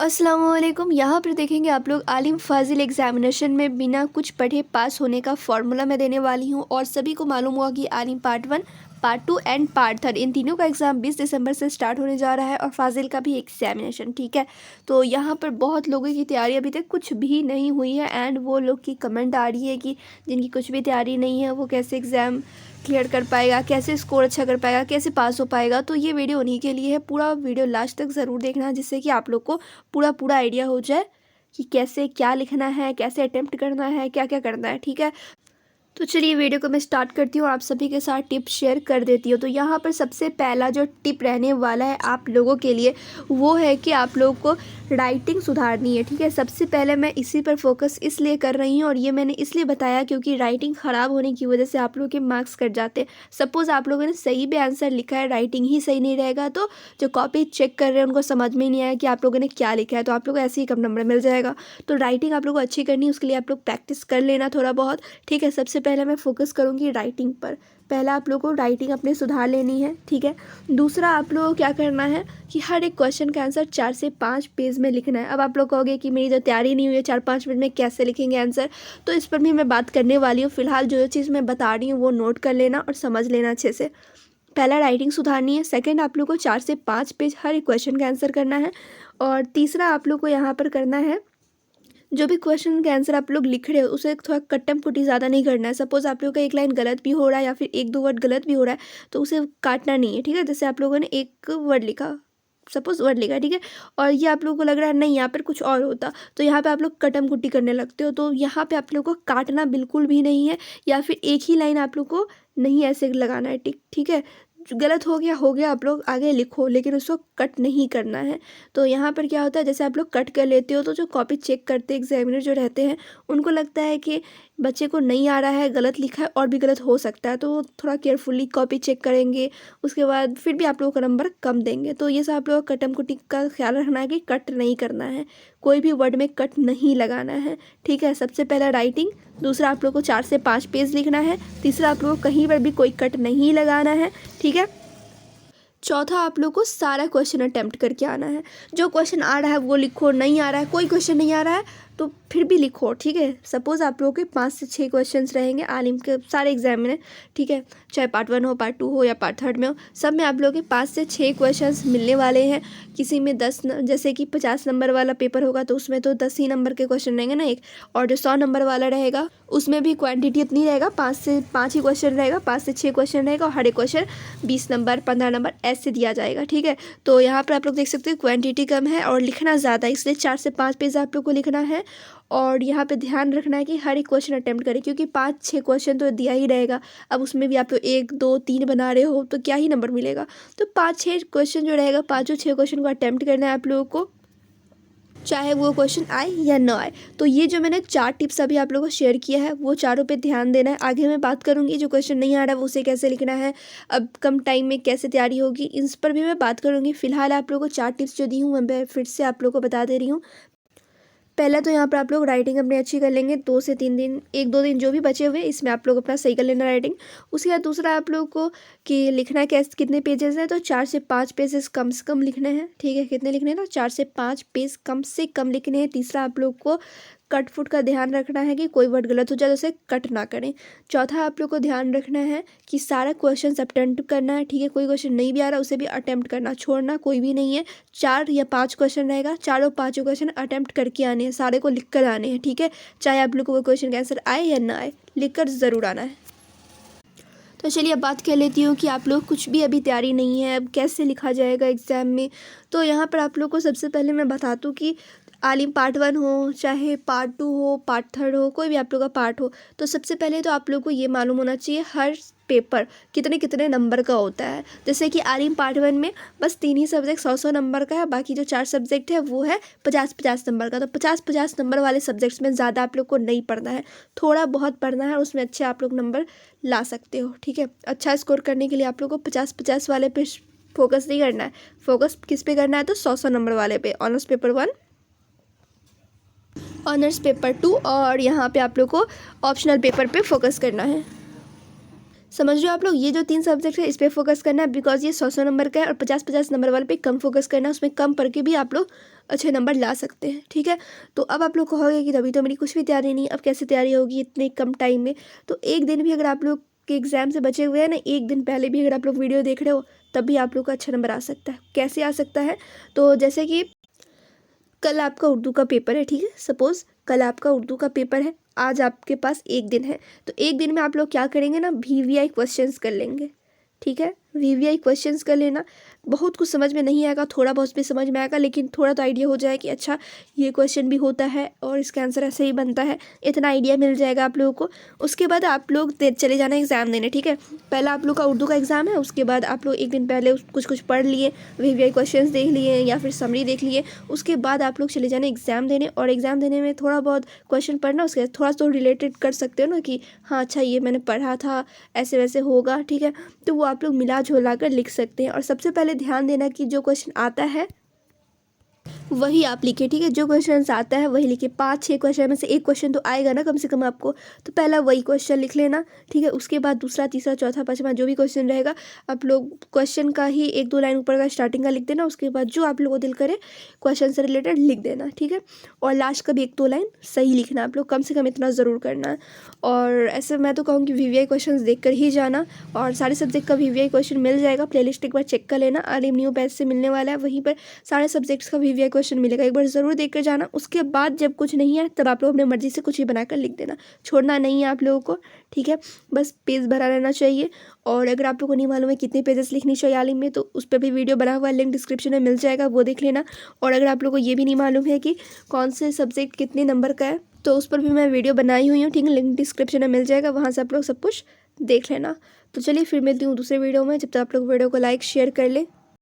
अस्सलामुअलैकुम। यहाँ पर देखेंगे आप लोग आलिम फाजिल एग्जामिनेशन में बिना कुछ पढ़े पास होने का फॉर्मूला मैं देने वाली हूँ। और सभी को मालूम हुआ कि आलिम पार्ट 1, पार्ट 2 एंड पार्ट 3 इन तीनों का एग्ज़ाम 20 दिसंबर से स्टार्ट होने जा रहा है और फाजिल का भी एग्जामिनेशन, ठीक है। तो यहाँ पर बहुत लोगों की तैयारी अभी तक कुछ भी नहीं हुई है एंड वो लोग की कमेंट आ रही है कि जिनकी कुछ भी तैयारी नहीं है वो कैसे एग्ज़ाम क्लियर कर पाएगा, कैसे स्कोर अच्छा कर पाएगा, कैसे पास हो पाएगा। तो ये वीडियो उन्हीं के लिए है। पूरा वीडियो लास्ट तक ज़रूर देखना जिससे कि आप लोग को पूरा आइडिया हो जाए कि कैसे क्या लिखना है, कैसे अटेम्प्ट करना है, क्या क्या करना है, ठीक है। तो चलिए वीडियो को मैं स्टार्ट करती हूँ और आप सभी के साथ टिप शेयर कर देती हूँ। तो यहाँ पर सबसे पहला जो टिप रहने वाला है आप लोगों के लिए वो है कि आप लोगों को राइटिंग सुधारनी है, ठीक है। सबसे पहले मैं इसी पर फोकस इसलिए कर रही हूँ और ये मैंने इसलिए बताया क्योंकि राइटिंग ख़राब होने की वजह से आप लोगों के मार्क्स कट जाते हैं। सपोज़ आप लोगों ने सही भी आंसर लिखा है, राइटिंग ही सही नहीं रहेगा तो जो कॉपी चेक कर रहे हैं उनको समझ में नहीं आया कि आप लोगों ने क्या लिखा है, तो आप लोग ऐसे ही कम नंबर मिल जाएगा। तो राइटिंग आप लोग को अच्छी करनी है, उसके लिए आप लोग प्रैक्टिस कर लेना थोड़ा बहुत, ठीक है। सबसे पहले मैं फोकस करूँगी राइटिंग पर। पहला आप लोगों को राइटिंग अपने सुधार लेनी है, ठीक है। दूसरा आप लोगों को क्या करना है कि हर एक क्वेश्चन का आंसर 4 से 5 पेज में लिखना है। अब आप लोग कहोगे कि मेरी जो तैयारी नहीं हुई है 4-5 मिनट में कैसे लिखेंगे आंसर, तो इस पर भी मैं बात करने वाली हूँ। फिलहाल जो चीज़ मैं बता रही हूँ वो नोट कर लेना और समझ लेना अच्छे से। पहला राइटिंग सुधारनी है, सेकंड आप लोग को 4 से 5 पेज हर एक क्वेश्चन का आंसर करना है, और तीसरा आप लोग को यहाँ पर करना है जो भी क्वेश्चन का आंसर आप लोग लिख रहे हो उसे थोड़ा कट्टम कुटी ज़्यादा नहीं करना है। सपोज़ आप लोग का एक लाइन गलत भी हो रहा है या फिर 1-2 वर्ड गलत भी हो रहा है तो उसे काटना नहीं है, ठीक है। जैसे आप लोगों ने एक वर्ड लिखा, सपोज़ वर्ड लिखा, ठीक है, और ये आप लोगों को लग रहा है नहीं यहाँ पर कुछ और होता, तो यहाँ पे आप लोग कटम कुट्टी करने लगते हो। तो यहाँ पे आप लोग को काटना बिल्कुल भी नहीं है, या फिर एक ही लाइन आप लोग को नहीं ऐसे लगाना है, टिक, ठीक है। जो गलत हो गया, आप लोग आगे लिखो लेकिन उसको कट नहीं करना है। तो यहाँ पर क्या होता है, जैसे आप लोग कट कर लेते हो तो जो कॉपी चेक करते एग्जामिनर जो रहते हैं उनको लगता है कि बच्चे को नहीं आ रहा है, गलत लिखा है और भी गलत हो सकता है, तो वो थोड़ा केयरफुली कॉपी चेक करेंगे। उसके बाद फिर भी आप लोगों का नंबर कम देंगे। तो ये सब आप लोगों को कटम कुटी का ख्याल रखना है कि कट नहीं करना है, कोई भी वर्ड में कट नहीं लगाना है, ठीक है। सबसे पहला राइटिंग, दूसरा आप लोग को 4 से 5 पेज लिखना है, तीसरा आप लोग को कहीं पर भी कोई कट नहीं लगाना है, ठीक है। चौथा आप लोग को सारा क्वेश्चन अटेम्प्ट करके आना है। जो क्वेश्चन आ रहा है वो लिखो, नहीं आ रहा है, कोई क्वेश्चन नहीं आ रहा है तो फिर भी लिखो, ठीक है। सपोज़ आप लोगों के 5 से 6 क्वेश्चंस रहेंगे आलिम के सारे एग्जाम में, ठीक है, चाहे पार्ट 1 हो, पार्ट 2 हो या पार्ट 3 में हो, सब में आप लोगों के 5 से 6 क्वेश्चंस मिलने वाले हैं। किसी में 10 जैसे कि 50 नंबर वाला पेपर होगा तो उसमें तो 10 ही नंबर के क्वेश्चन रहेंगे ना एक, और जो 100 नंबर वाला रहेगा उसमें भी क्वान्टिटी इतनी रहेगा, 5 से 5 ही क्वेश्चन रहेगा, 5 से 6 क्वेश्चन रहेगा और हर एक क्वेश्चन 20 नंबर 15 नंबर ऐसे दिया जाएगा, ठीक है। तो यहाँ पर आप लोग देख सकते हो क्वांटिटी कम है और लिखना ज़्यादा है, इसलिए 4 से 5 पेज आप लोग को लिखना है। और यहाँ पे ध्यान रखना है कि हर एक क्वेश्चन अटेम्प्ट करें क्योंकि 5-6 क्वेश्चन तो दिया ही रहेगा। अब उसमें भी आप लोग 1, 2, 3 बना रहे हो तो क्या ही नंबर मिलेगा। तो 5-6 क्वेश्चन जो रहेगा, 5-6 क्वेश्चन को अटेम्प्ट करना है आप लोगों को, चाहे वो क्वेश्चन आए या ना आए। तो ये जो मैंने 4 टिप्स अभी आप लोगों को शेयर किया है वो चारों पे ध्यान देना है। आगे मैं बात करूँगी जो क्वेश्चन नहीं आ रहा है उसे कैसे लिखना है, अब कम टाइम में कैसे तैयारी होगी, इन पर भी मैं बात करूँगी। फिलहाल आप लोगों को 4 टिप्स जो दी हूँ मैं फिर से आप लोगों को बता दे रही हूँ। पहला तो यहाँ पर आप लोग राइटिंग अपनी अच्छी कर लेंगे, 2 से 3 दिन, 1-2 दिन जो भी बचे हुए इसमें आप लोग अपना सही कर लेना राइटिंग। उसके बाद दूसरा आप लोग को कि लिखना कैसे, कितने पेजेस हैं, तो 4 से 5 पेजेस कम से कम लिखने हैं, ठीक है। कितने लिखने हैं, तो 4 से 5 पेज कम से कम लिखने हैं। तीसरा आप लोग को कट फुट का ध्यान रखना है कि कोई वर्ड गलत हो जाए तो उसे कट ना करें। चौथा आप लोग को ध्यान रखना है कि सारा क्वेश्चन अटेम्प्ट करना है, ठीक है। कोई क्वेश्चन नहीं भी आ रहा उसे भी अटेम्प्ट करना, छोड़ना कोई भी नहीं है। 4 या 5 क्वेश्चन रहेगा, चारों पाँचों क्वेश्चन अटेम्प्ट करके आने हैं, सारे को लिख कर आने हैं, ठीक है। चाहे आप लोग को वो क्वेश्चन का आंसर आए या ना आए, लिख कर ज़रूर आना है। तो चलिए अब बात कर लेती हूँ कि आप लोग कुछ भी अभी तैयारी नहीं है, अब कैसे लिखा जाएगा एग्ज़ाम में। तो यहाँ पर आप लोग को सबसे पहले मैं बता दूँ कि आलिम पार्ट 1 हो, चाहे पार्ट 2 हो, पार्ट 3 हो, कोई भी आप लोग का पार्ट हो, तो सबसे पहले तो आप लोग को ये मालूम होना चाहिए हर पेपर कितने कितने नंबर का होता है। जैसे कि आलिम पार्ट 1 में बस 3 ही सब्जेक्ट 100 नंबर का है, बाकी जो 4 सब्जेक्ट है वो है 50-50 नंबर का। तो 50-50 नंबर वाले सब्जेक्ट्स में ज़्यादा आप लोग को नहीं पढ़ना है, थोड़ा बहुत पढ़ना है और उसमें अच्छे आप लोग नंबर ला सकते हो, ठीक है। अच्छा स्कोर करने के लिए आप लोग को 50-50 वाले पे फोकस नहीं करना है, फोकस किस पे करना है, तो 100 नंबर वाले पे, ऑनर्स पेपर 1, ऑनर्स पेपर 2 और यहाँ पे आप लोग को ऑप्शनल पेपर पे फोकस करना है। समझ रहे हो आप लोग, ये जो 3 सब्जेक्ट है इस पर फोकस करना है बिकॉज ये 100 नंबर का है, और 50-50 नंबर वाले पे कम फोकस करना है, उसमें कम पढ़ के भी आप लोग अच्छे नंबर ला सकते हैं, ठीक है। तो अब आप लोग कहोगे कि अभी तो मेरी कुछ भी तैयारी नहीं, अब कैसे तैयारी होगी इतने कम टाइम में। तो एक दिन भी अगर आप लोग के एग्ज़ाम से बचे हुए हैं ना, एक दिन पहले भी अगर आप लोग वीडियो देख रहे हो तब भी आप लोग का अच्छा नंबर आ सकता है। कैसे आ सकता है? तो जैसे कि कल आपका उर्दू का पेपर है, ठीक है, सपोज़ कल आपका उर्दू का पेपर है, आज आपके पास एक दिन है। तो एक दिन में आप लोग क्या करेंगे ना, वीवीआई क्वेश्चंस कर लेंगे, ठीक है। वीवीआई क्वेश्चंस कर लेना, बहुत कुछ समझ में नहीं आएगा, थोड़ा बहुत भी समझ में आएगा, लेकिन थोड़ा तो आइडिया हो जाए कि अच्छा ये क्वेश्चन भी होता है और इसका आंसर ऐसे ही बनता है, इतना आइडिया मिल जाएगा आप लोगों को। उसके बाद आप लोग चले जाना एग्ज़ाम देने, ठीक है। पहला आप लोग का उर्दू का एग्ज़ाम है, उसके बाद आप लोग एक दिन पहले कुछ कुछ पढ़ लिए, वीवीआई क्वेश्चंस देख लिए या फिर समरी देख लिए। उसके बाद आप लोग चले जाना एग्ज़ाम देने, और एग्ज़ाम देने में थोड़ा बहुत क्वेश्चन पढ़ना, उसके बाद थोड़ा तो रिलेटेड कर सकते हो ना कि हाँ अच्छा ये मैंने पढ़ा था, ऐसे वैसे होगा, ठीक है। तो वो आप लोग मिला जुला कर लिख सकते हैं। और सबसे पहले ध्यान देना कि जो क्वेश्चन आता है वही आप लिखे, ठीक है। जो क्वेश्चन आता है वही लिखे। 5-6 क्वेश्चन में से एक क्वेश्चन तो आएगा ना कम से कम आपको, तो पहला वही क्वेश्चन लिख लेना, ठीक है। उसके बाद दूसरा, तीसरा, चौथा, पाँचवा जो भी क्वेश्चन रहेगा आप लोग क्वेश्चन का ही 1-2 लाइन ऊपर का स्टार्टिंग का लिख देना। उसके बाद जो आप लोगों को दिल करे क्वेश्चन से रिलेटेड लिख देना, ठीक है। और लास्ट का भी 1-2 लाइन सही लिखना, आप लोग कम से कम इतना ज़रूर करना है। और ऐसे मैं तो कहूँगी वीवीआई क्वेश्चन देख कर ही जाना, और सारे सब्जेक्ट का वीवीआई क्वेश्चन मिल जाएगा। प्लेलिस्ट एक बार चेक कर लेना, आलिम न्यू बैच से मिलने वाला है, वहीं पर सारे सब्जेक्ट्स का वीवीआई क्वेश्चन मिलेगा, एक बार ज़रूर देख कर जाना। उसके बाद जब कुछ नहीं है तब आप लोग अपनी मर्ज़ी से कुछ भी बनाकर लिख देना, छोड़ना नहीं है आप लोगों को, ठीक है। बस पेज भरा रहना चाहिए। और अगर आप लोगों को नहीं मालूम है कितने पेजेस लिखनी चाहिए आलिम में, तो उस पर भी वीडियो बना हुआ है, लिंक डिस्क्रिप्शन में मिल जाएगा, वो देख लेना। और अगर आप लोगों को ये भी नहीं मालूम है कि कौन से सब्जेक्ट कितने नंबर का है, तो उस पर भी मैं वीडियो बनाई हुई हूँ, ठीक है। लिंक डिस्क्रिप्शन में मिल जाएगा, वहाँ से आप लोग सब कुछ देख लेना। तो चलिए फिर मिलती हूँ दूसरे वीडियो में, जब तक आप लोग वीडियो को लाइक शेयर कर लें।